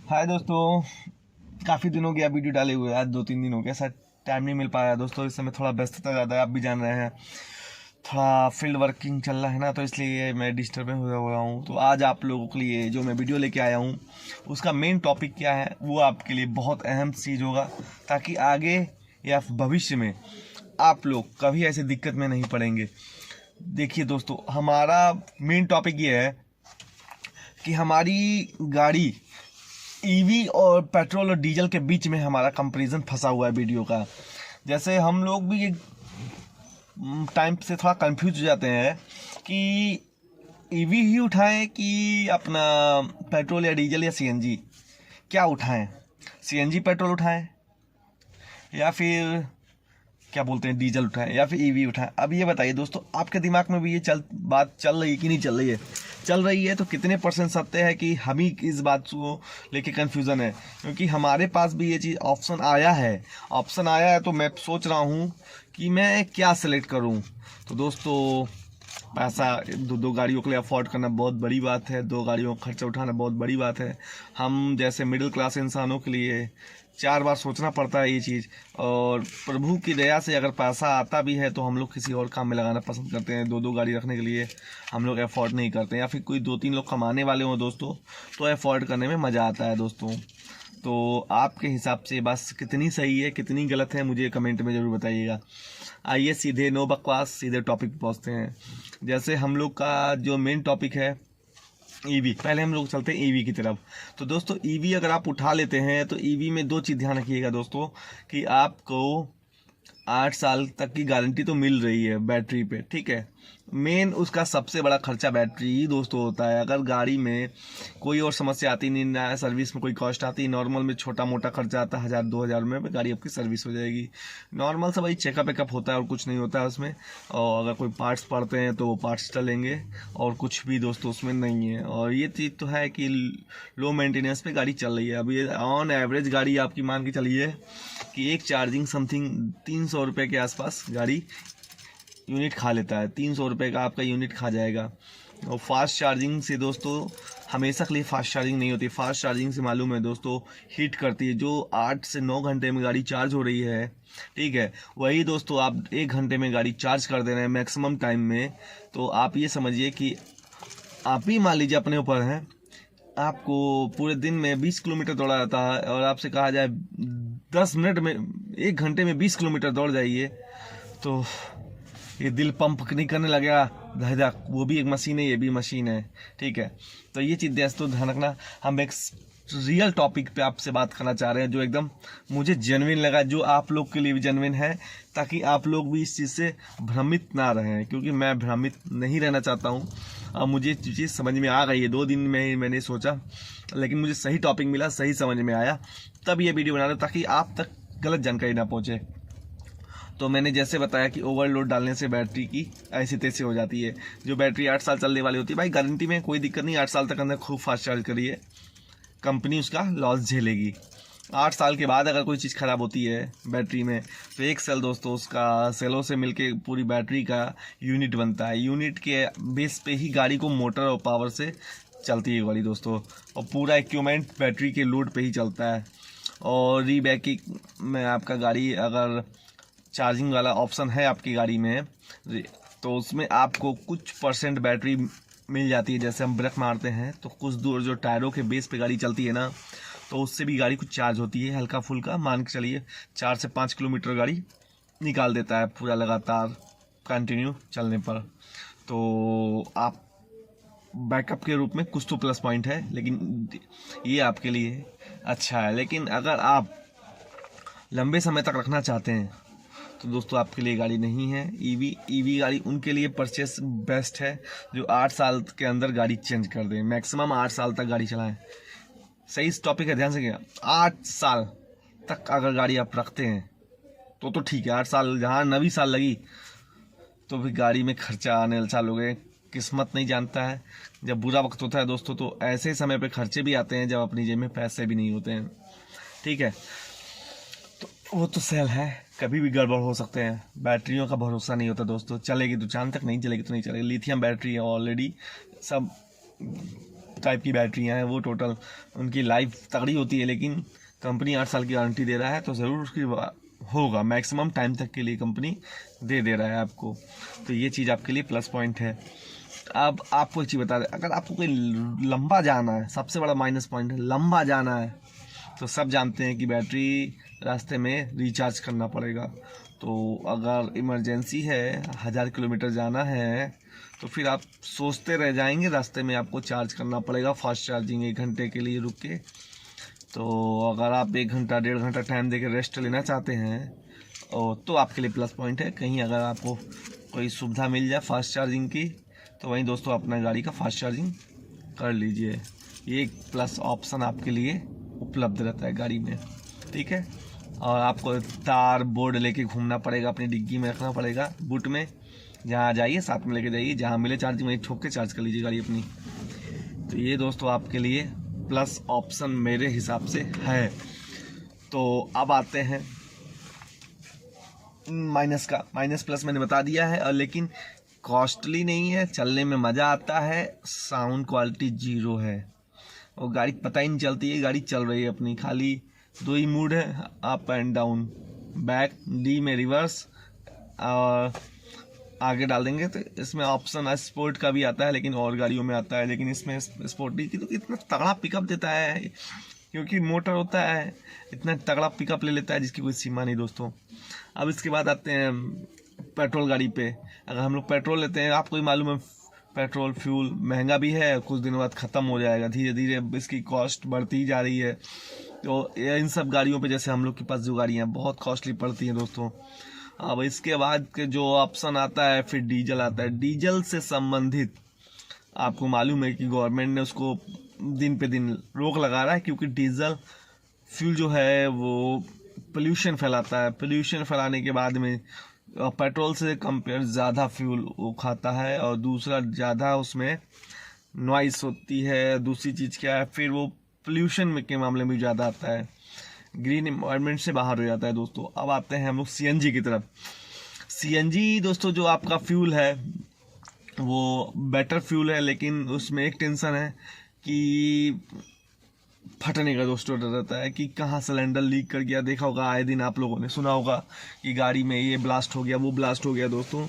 हाय दोस्तों, काफ़ी दिनों की आप वीडियो डाले हुए। आज 2-3 दिन हो गया, शायद टाइम नहीं मिल पाया दोस्तों। इस समय थोड़ा व्यस्तता ज़्यादा है, आप भी जान रहे हैं। थोड़ा फील्ड वर्किंग चल रहा है ना, तो इसलिए मैं डिस्टर्ब हुआ हूँ। तो आज आप लोगों के लिए जो मैं वीडियो लेके आया हूँ, उसका मेन टॉपिक क्या है वो आपके लिए बहुत अहम चीज़ होगा, ताकि आगे या भविष्य में आप लोग कभी ऐसे दिक्कत में नहीं पड़ेंगे। देखिए दोस्तों, हमारा मेन टॉपिक ये है कि हमारी गाड़ी ईवी और पेट्रोल और डीजल के बीच में हमारा कंपैरिजन फंसा हुआ है वीडियो का। जैसे हम लोग भी एक टाइम से थोड़ा कंफ्यूज हो जाते हैं कि ईवी ही उठाएं कि अपना पेट्रोल या डीजल या सीएनजी क्या उठाएं। सीएनजी पेट्रोल उठाएं या फिर क्या बोलते हैं डीजल उठाएं या फिर ईवी उठाएं। अब ये बताइए दोस्तों, आपके दिमाग में भी ये बात चल रही है कि नहीं चल रही है? चल रही है तो कितने % सत्य है कि हम ही इस बात को लेके कन्फ्यूज़न है? क्योंकि हमारे पास भी ये चीज़ ऑप्शन आया है तो मैं सोच रहा हूँ कि मैं क्या सेलेक्ट करूँ। तो दोस्तों, पैसा दो गाड़ियों के लिए अफोर्ड करना बहुत बड़ी बात है, 2 गाड़ियों का खर्चा उठाना बहुत बड़ी बात है। हम जैसे मिडिल क्लास इंसानों के लिए 4 बार सोचना पड़ता है ये चीज़। और प्रभु की दया से अगर पैसा आता भी है तो हम लोग किसी और काम में लगाना पसंद करते हैं। 2-2 गाड़ी रखने के लिए हम लोग अफोर्ड नहीं करते, या फिर कोई 2-3 लोग कमाने वाले हों दोस्तों, तो अफोर्ड करने में मज़ा आता है दोस्तों। तो आपके हिसाब से बस कितनी सही है कितनी गलत है, मुझे कमेंट में ज़रूर बताइएगा। आइए सीधे नो बकवास, सीधे टॉपिक पे पहुँचते हैं। जैसे हम लोग का जो मेन टॉपिक है ईवी, पहले हम लोग चलते हैं ईवी की तरफ। तो दोस्तों, ईवी अगर आप उठा लेते हैं तो ईवी में 2 चीज़ ध्यान रखिएगा दोस्तों, कि आपको 8 साल तक की गारंटी तो मिल रही है बैटरी पे, ठीक है। मेन उसका सबसे बड़ा खर्चा बैटरी ही दोस्तों होता है। अगर गाड़ी में कोई और समस्या आती नहीं, ना सर्विस में कोई कॉस्ट आती, नॉर्मल में छोटा मोटा खर्चा आता है 1000-2000 रुपये में गाड़ी आपकी सर्विस हो जाएगी। नॉर्मल सा भाई चेकअप वेकअप होता है और कुछ नहीं होता है उसमें। और अगर कोई पार्ट्स पड़ते हैं तो वो पार्ट्स चलेंगे, और कुछ भी दोस्तों उसमें नहीं है। और ये चीज़ तो है कि लो मेंटेनेंस पे गाड़ी चल रही है। अभी ऑन एवरेज गाड़ी आपकी मान के चलिए कि एक चार्जिंग समथिंग 300 रुपये के आसपास गाड़ी यूनिट खा लेता है। 300 रुपये का आपका यूनिट खा जाएगा। और फास्ट चार्जिंग से दोस्तों हमेशा के लिए फास्ट चार्जिंग नहीं होती। फास्ट चार्जिंग से मालूम है दोस्तों हीट करती है। जो 8 से 9 घंटे में गाड़ी चार्ज हो रही है, ठीक है, वही दोस्तों आप 1 घंटे में गाड़ी चार्ज कर दे रहे हैं मैक्सिमम टाइम में। तो आप ये समझिए कि आप ही मान लीजिए अपने ऊपर हैं, आपको पूरे दिन में 20 किलोमीटर दौड़ा जाता है और आपसे कहा जाए 10 मिनट में 1 घंटे में 20 किलोमीटर दौड़ जाइए, तो ये दिल पंप नहीं करने लगेगा धड़धड़। वो भी एक मशीन है, ये भी मशीन है, ठीक है। तो ये चीज़ दोस्तों ध्यान रखना। हम एक रियल टॉपिक पे आपसे बात करना चाह रहे हैं जो एकदम मुझे जेन्युइन लगा, जो आप लोग के लिए भी जेन्युइन है, ताकि आप लोग भी इस चीज़ से भ्रमित ना रहें, क्योंकि मैं भ्रमित नहीं रहना चाहता हूँ। अब मुझे चीज़ समझ में आ गई है, 2 दिन में मैंने सोचा, लेकिन मुझे सही टॉपिक मिला, सही समझ में आया, तब ये वीडियो बना रहा हूं, ताकि आप तक गलत जानकारी ना पहुँचे। तो मैंने जैसे बताया कि ओवरलोड डालने से बैटरी की ऐसी तैसी हो जाती है। जो बैटरी 8 साल चलने वाली होती है, भाई गारंटी में कोई दिक्कत नहीं, 8 साल तक अंदर खूब फास्ट चार्ज करिए, कंपनी उसका लॉस झेलेगी। 8 साल के बाद अगर कोई चीज़ ख़राब होती है बैटरी में, तो एक सेल दोस्तों उसका सेलों से मिलके पूरी बैटरी का यूनिट बनता है। यूनिट के बेस पे ही गाड़ी को मोटर और पावर से चलती है गाड़ी दोस्तों, और पूरा इक्विपमेंट बैटरी के लोड पे ही चलता है। और रीबैकिंग में आपका गाड़ी अगर चार्जिंग वाला ऑप्शन है आपकी गाड़ी में, तो उसमें आपको कुछ % बैटरी मिल जाती है। जैसे हम ब्रेक मारते हैं तो कुछ दूर जो टायरों के बेस पे गाड़ी चलती है ना, तो उससे भी गाड़ी कुछ चार्ज होती है, हल्का फुल्का मान के चलिए 4 से 5 किलोमीटर गाड़ी निकाल देता है पूरा लगातार कंटिन्यू चलने पर। तो आप बैकअप के रूप में कुछ तो प्लस पॉइंट है, लेकिन ये आपके लिए अच्छा है। लेकिन अगर आप लंबे समय तक रखना चाहते हैं तो दोस्तों आपके लिए गाड़ी नहीं है। ईवी गाड़ी उनके लिए परचेस बेस्ट है जो 8 साल के अंदर गाड़ी चेंज कर दें, मैक्सिमम 8 साल तक गाड़ी चलाएं। सही इस टॉपिक है, ध्यान से क्या, 8 साल तक अगर गाड़ी आप रखते हैं तो ठीक है। 8 साल जहाँ 9वीं साल लगी तो फिर गाड़ी में खर्चा आने चालू हो गए। किस्मत नहीं जानता है, जब बुरा वक्त होता है दोस्तों तो ऐसे समय पे खर्चे भी आते हैं जब अपनी जेब में पैसे भी नहीं होते हैं, ठीक है। वो तो सेल है, कभी भी गड़बड़ हो सकते हैं। बैटरियों का भरोसा नहीं होता दोस्तों, चलेगी तो चांद तक, नहीं चलेगी तो नहीं चलेगी। लिथियम बैटरी है ऑलरेडी, सब टाइप की बैटरियाँ हैं वो टोटल उनकी लाइफ तगड़ी होती है, लेकिन कंपनी 8 साल की गारंटी दे रहा है तो ज़रूर उसकी होगा, मैक्सिमम टाइम तक के लिए कंपनी दे रहा है आपको। तो ये चीज़ आपके लिए प्लस पॉइंट है। अब आपको एक चीज़ बता दें, अगर आपको कोई लंबा जाना है, सबसे बड़ा माइनस पॉइंट है लंबा जाना है, तो सब जानते हैं कि बैटरी रास्ते में रिचार्ज करना पड़ेगा। तो अगर इमरजेंसी है 1000 किलोमीटर जाना है तो फिर आप सोचते रह जाएंगे, रास्ते में आपको चार्ज करना पड़ेगा फास्ट चार्जिंग 1 घंटे के लिए रुक के। तो अगर आप 1 घंटा 1.5 घंटा टाइम देकर रेस्ट लेना चाहते हैं तो आपके लिए प्लस पॉइंट है। कहीं अगर आपको कोई सुविधा मिल जाए फास्ट चार्जिंग की तो वहीं दोस्तों अपना गाड़ी का फास्ट चार्जिंग कर लीजिए। ये एक प्लस ऑप्शन आपके लिए उपलब्ध रहता है गाड़ी में, ठीक है। और आपको तार बोर्ड लेके घूमना पड़ेगा, अपनी डिग्गी में रखना पड़ेगा, बूट में, जहाँ जाइए साथ में लेके जाइए, जहाँ मिले चार्जिंग वहीं ठोक के चार्ज कर लीजिए गाड़ी अपनी। तो ये दोस्तों आपके लिए प्लस ऑप्शन मेरे हिसाब से है। तो अब आते हैं माइनस का। माइनस प्लस मैंने बता दिया है, और लेकिन कॉस्टली नहीं है, चलने में मज़ा आता है, साउंड क्वालिटी 0 है और गाड़ी पता ही नहीं चलती है गाड़ी चल रही है अपनी। खाली 2 ही मूड है, up and down, back D में रिवर्स, और आगे डाल देंगे तो इसमें ऑप्शन स्पोर्ट का भी आता है, लेकिन और गाड़ियों में आता है, लेकिन इसमें स्पोर्टी की तो इतना तगड़ा पिकअप देता है क्योंकि मोटर होता है, इतना तगड़ा पिकअप ले लेता है जिसकी कोई सीमा नहीं दोस्तों। अब इसके बाद आते हैं पेट्रोल गाड़ी पे। अगर हम लोग पेट्रोल लेते हैं, आपको ही मालूम है पेट्रोल फ्यूल महंगा भी है, कुछ दिनों बाद ख़त्म हो जाएगा, धीरे धीरे इसकी कॉस्ट बढ़ती जा रही है। तो इन सब गाड़ियों पे जैसे हम लोग के पास जो गाड़ियाँ बहुत कॉस्टली पड़ती हैं दोस्तों। अब इसके बाद के जो ऑप्शन आता है फिर डीजल आता है। डीजल से संबंधित आपको मालूम है कि गवर्नमेंट ने उसको दिन पे दिन रोक लगा रहा है, क्योंकि डीजल फ्यूल जो है वो पोल्यूशन फैलाता है। पोल्यूशन फैलाने के बाद में पेट्रोल से कंपेयर ज़्यादा फ्यूल वो खाता है, और दूसरा ज़्यादा उसमें नॉइस होती है। दूसरी चीज़ क्या है, फिर वो पोल्यूशन में के मामले में ज़्यादा आता है, ग्रीन एनवायरनमेंट से बाहर हो जाता है दोस्तों। अब आते हैं हम लोग सीएनजी की तरफ। सीएनजी दोस्तों जो आपका फ्यूल है वो बेटर फ्यूल है, लेकिन उसमें एक टेंशन है कि फटने का दोस्तों डर रहता है कि कहाँ सिलेंडर लीक कर गया। देखा होगा आए दिन आप लोगों ने सुना होगा कि गाड़ी में ये ब्लास्ट हो गया, वो ब्लास्ट हो गया दोस्तों।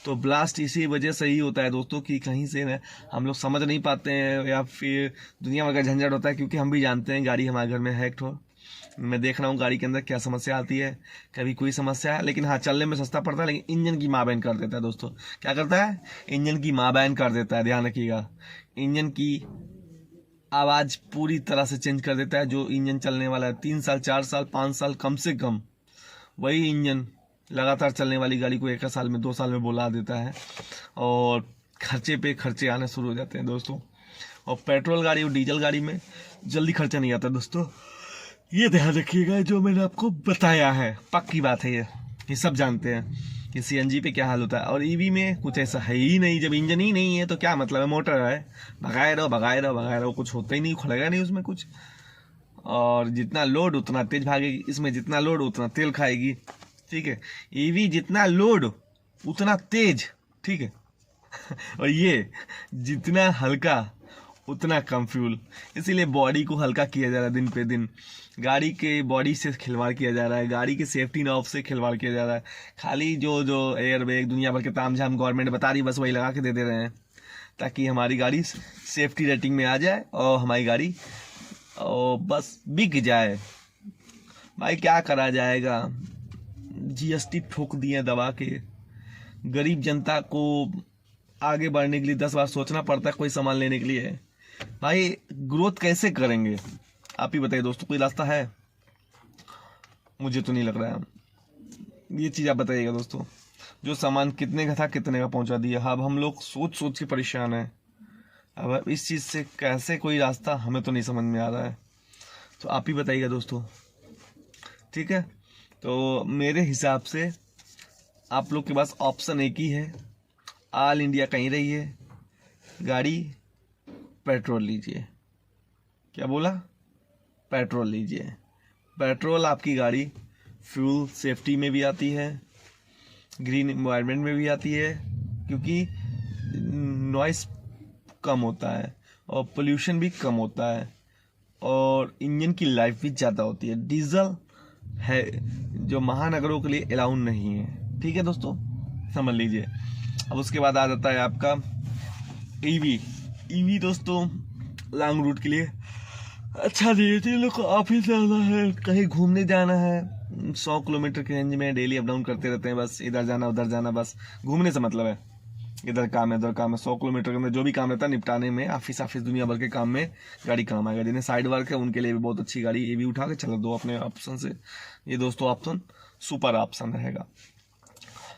तो ब्लास्ट इसी वजह से ही होता है दोस्तों कि कहीं से न हम लोग समझ नहीं पाते हैं, या फिर दुनिया भर का झंझट होता है, क्योंकि हम भी जानते हैं गाड़ी हमारे घर में हैक्ड हो। मैं देख रहा हूँ गाड़ी के अंदर क्या समस्या आती है, कभी कोई समस्या है, लेकिन हाँ चलने में सस्ता पड़ता है, लेकिन इंजन की माँ बहन कर देता है दोस्तों। क्या करता है? इंजन की माँ बहन कर देता है, ध्यान रखिएगा। इंजन की आवाज़ पूरी तरह से चेंज कर देता है। जो इंजन चलने वाला है 3 साल 4 साल 5 साल कम से कम, वही इंजन लगातार चलने वाली गाड़ी को 1 साल में 2 साल में बुला देता है, और खर्चे पे खर्चे आने शुरू हो जाते हैं दोस्तों। और पेट्रोल गाड़ी और डीजल गाड़ी में जल्दी खर्चा नहीं आता दोस्तों, ये ध्यान रखिएगा। जो मैंने आपको बताया है पक्की बात है, ये सब जानते हैं कि सीएनजी पे क्या हाल होता है। और ईवी में कुछ ऐसा है ही नहीं, जब इंजन ही नहीं है तो क्या मतलब है, मोटर है, भगाए रहो भगाए रहो भगाए रहो, कुछ होता ही नहीं, खुलेगा नहीं उसमें कुछ। और जितना लोड उतना तेज भागेगी, इसमें जितना लोड उतना तेल खाएगी, ठीक है। ईवी जितना लोड उतना तेज, ठीक है। और ये जितना हल्का उतना कम फ्यूल, इसीलिए बॉडी को हल्का किया जा रहा है दिन पे दिन। गाड़ी के बॉडी से खिलवाड़ किया जा रहा है, गाड़ी के सेफ्टी नॉब से खिलवाड़ किया जा रहा है। खाली जो एयर बैग दुनिया भर के तामझाम गवर्नमेंट बता रही, बस वही लगा के दे रहे हैं, ताकि हमारी गाड़ी सेफ्टी रेटिंग में आ जाए और हमारी गाड़ी और बस बिक जाए। भाई क्या करा जाएगा, जीएसटी ठोक दिए दबा के। गरीब जनता को आगे बढ़ने के लिए 10 बार सोचना पड़ता है कोई सामान लेने के लिए। भाई ग्रोथ कैसे करेंगे आप ही बताइए दोस्तों, कोई रास्ता है? मुझे तो नहीं लग रहा है। ये चीज़ आप बताइएगा दोस्तों, जो सामान कितने का था कितने का पहुंचा दिया। अब हम लोग सोच सोच के परेशान हैं। अब इस चीज़ से कैसे कोई रास्ता हमें तो नहीं समझ में आ रहा है, तो आप ही बताइएगा दोस्तों, ठीक है। तो मेरे हिसाब से आप लोग के पास ऑप्शन एक ही है, ऑल इंडिया कहीं रही है गाड़ी, पेट्रोल लीजिए। क्या बोला? पेट्रोल लीजिए। पेट्रोल आपकी गाड़ी फ्यूल सेफ्टी में भी आती है, ग्रीन एनवायरनमेंट में भी आती है, क्योंकि नॉइस कम होता है। और पोल्यूशन भी कम होता है और इंजन की लाइफ भी ज़्यादा होती है। डीजल है जो महानगरों के लिए अलाउ नहीं है, ठीक है दोस्तों, समझ लीजिए। अब उसके बाद आ जाता है आपका ईवी दोस्तों लॉन्ग रूट के लिए अच्छा नहीं है। जिन लोग को ऑफिस जाना है, कहीं घूमने जाना है, 100 किलोमीटर की रेंज में डेली अप डाउन करते रहते हैं, बस इधर जाना उधर जाना, बस घूमने से मतलब है, इधर काम है उधर काम है, 100 किलोमीटर के अंदर जो भी काम रहता है निपटाने में, ऑफिस दुनिया भर के काम में गाड़ी काम आएगा। जिन्हें साइड वर्क है उनके लिए भी बहुत अच्छी गाड़ी, ये भी उठा के चला दो अपने ऑप्शन से। ये दोस्तों ऑप्शन सुपर ऑप्शन रहेगा।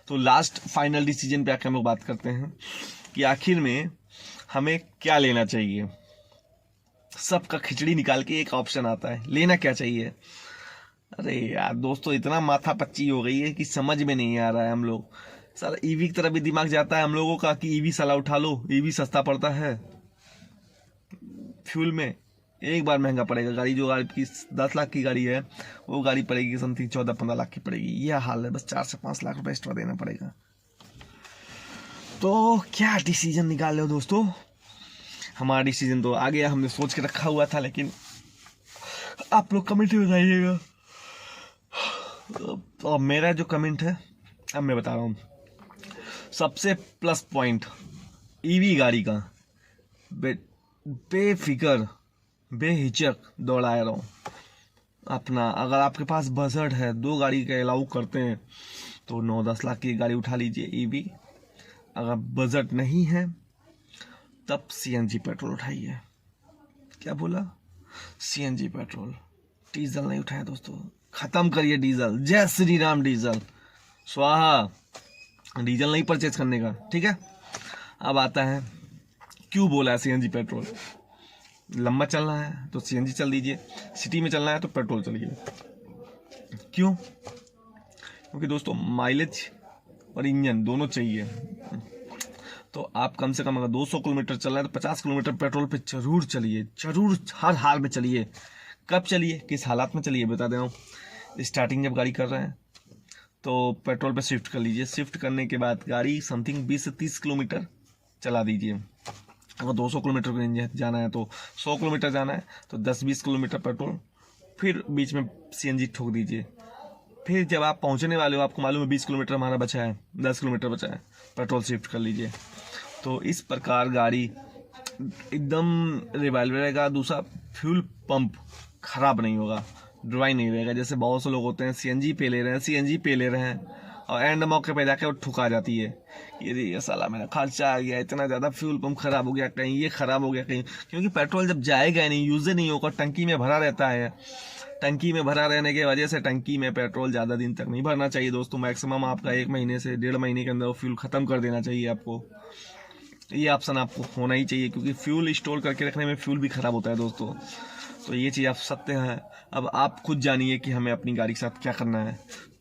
तो लास्ट फाइनल डिसीजन पे आकर हम लोग बात करते हैं कि आखिर में हमें क्या लेना चाहिए। सबका खिचड़ी निकाल के एक ऑप्शन आता है, लेना क्या चाहिए। अरे यार दोस्तों इतना माथा पच्ची हो गई है कि समझ में नहीं आ रहा है। हम लोग साला ईवी की तरफ भी दिमाग जाता है हम लोगों का कि ईवी साला उठा लो, ईवी सस्ता पड़ता है फ्यूल में, एक बार महंगा पड़ेगा। गाड़ी जो आपकी 10 लाख की गाड़ी है वो गाड़ी पड़ेगी समथिंग 14-15 लाख की पड़ेगी। यह हाल है, बस 4 से 5 लाख रुपए एक्स्ट्रा देना पड़ेगा। तो क्या डिसीजन निकाल लो दोस्तों। हमारा डिसीजन तो आ गया, हमने सोच के रखा हुआ था, लेकिन आप लोग कमेंट में बताइएगा। तो मेरा जो कमेंट है अब मैं बता रहा हूँ। सबसे प्लस पॉइंट ईवी गाड़ी का बेफिक्र बेहिचक दौड़ाया रहो अपना। अगर आपके पास बजट है, 2 गाड़ी का अलाउ करते हैं तो 9-10 लाख की गाड़ी उठा लीजिए ईवी। अगर बजट नहीं है तब सीएनजी पेट्रोल उठाइए। क्या बोला? सीएनजी पेट्रोल, डीजल नहीं उठाया दोस्तों, खत्म करिए डीजल। जय श्री राम डीजल स्वाहा, डीजल नहीं परचेज करने का, ठीक है। अब आता है क्यों बोला है सीएनजी पेट्रोल। लंबा चलना है तो सीएनजी चल दीजिए, सिटी में चलना है तो पेट्रोल चलिए। क्यों? क्योंकि दोस्तों माइलेज और इंजन दोनों चाहिए। तो आप कम से कम अगर 200 किलोमीटर चल रहा है तो 50 किलोमीटर पेट्रोल पे जरूर चलिए, जरूर हर हाल में चलिए। कब चलिए, किस हालात में चलिए बता दे रहा हूँ। स्टार्टिंग जब गाड़ी कर रहे हैं तो पेट्रोल पे शिफ्ट कर लीजिए। शिफ्ट करने के बाद गाड़ी समथिंग 20 से 30 किलोमीटर चला दीजिए। अगर 200 किलोमीटर को जाना है तो 100 किलोमीटर जाना है तो 10-20 किलोमीटर पेट्रोल, फिर बीच में सीएनजी ठोक दीजिए। फिर जब आप पहुंचने वाले हो, आपको मालूम है 20 किलोमीटर हमारा बचा है, 10 किलोमीटर बचा है, पेट्रोल शिफ्ट कर लीजिए। तो इस प्रकार गाड़ी एकदम रिवाइवल रहेगा। दूसरा फ्यूल पंप खराब नहीं होगा, ड्राई नहीं रहेगा। जैसे बहुत से लोग होते हैं सीएनजी पे ले रहे हैं और एंड मौके पे जाके वो ठुका जाती है, ये साला मेरा खर्चा आ गया, इतना ज़्यादा फ्यूल पंप खराब हो गया, कहीं ये खराब हो गया कहीं। क्योंकि पेट्रोल जब जाएगा नहीं, यूज़ नहीं होगा, टंकी में भरा रहता है। टंकी में भरा रहने की वजह से टंकी में पेट्रोल ज़्यादा दिन तक नहीं भरना चाहिए दोस्तों। मैक्सिमम आपका 1 महीने से 1.5 महीने के अंदर वो फ्यूल ख़त्म कर देना चाहिए आपको। ये ऑप्शन आपको होना ही चाहिए, क्योंकि फ्यूल स्टोर करके रखने में फ्यूल भी ख़राब होता है दोस्तों। तो ये चीज़ आप सकते हैं। अब आप खुद जानिए कि हमें अपनी गाड़ी के साथ क्या करना है।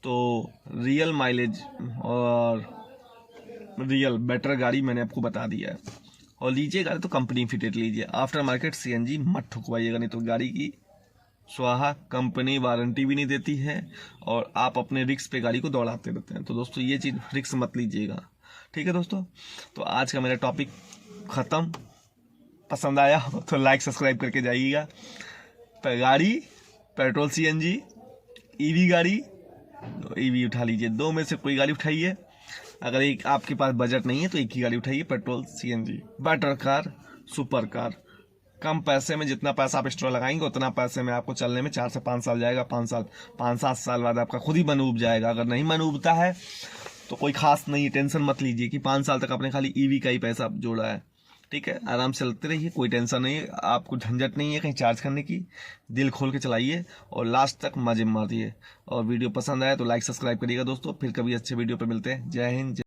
तो रियल माइलेज और रियल बेटर गाड़ी मैंने आपको बता दिया है। और लीजिए गाड़ी तो कंपनी फिटेड लीजिए, आफ्टर मार्केट सीएनजी मत ठुकवाइएगा, नहीं तो गाड़ी की स्वाहा। कंपनी वारंटी भी नहीं देती है और आप अपने रिस्क पे गाड़ी को दौड़ाते रहते हैं। तो दोस्तों ये चीज़ रिस्क मत लीजिएगा, ठीक है दोस्तों। तो आज का मेरा टॉपिक ख़त्म। पसंद आया तो लाइक सब्सक्राइब करके जाइएगा। गाड़ी पेट्रोल सीएनजी, ईवी गाड़ी, तो ईवी उठा लीजिए। 2 में से कोई गाड़ी उठाइए। अगर एक आपके पास बजट नहीं है तो एक ही गाड़ी उठाइए, petrol CNG. Better car, super car. कम पैसे में जितना पैसा आप एक्स्ट्रा लगाएंगे उतना पैसे में आपको चलने में 4 से 5 साल जाएगा। 5-7 साल बाद आपका खुद ही मन उब जाएगा। अगर नहीं मन उबता है तो कोई खास नहीं, टेंशन मत लीजिए कि 5 साल तक आपने खाली ईवी का ही पैसा जोड़ा है, ठीक है। आराम से चलते रहिए, कोई टेंशन नहीं है, आपको झंझट नहीं है कहीं चार्ज करने की। दिल खोल के चलाइए और लास्ट तक मजे मारिए। और वीडियो पसंद आए तो लाइक सब्सक्राइब करिएगा दोस्तों। फिर कभी अच्छे वीडियो पे मिलते हैं। जय हिंद।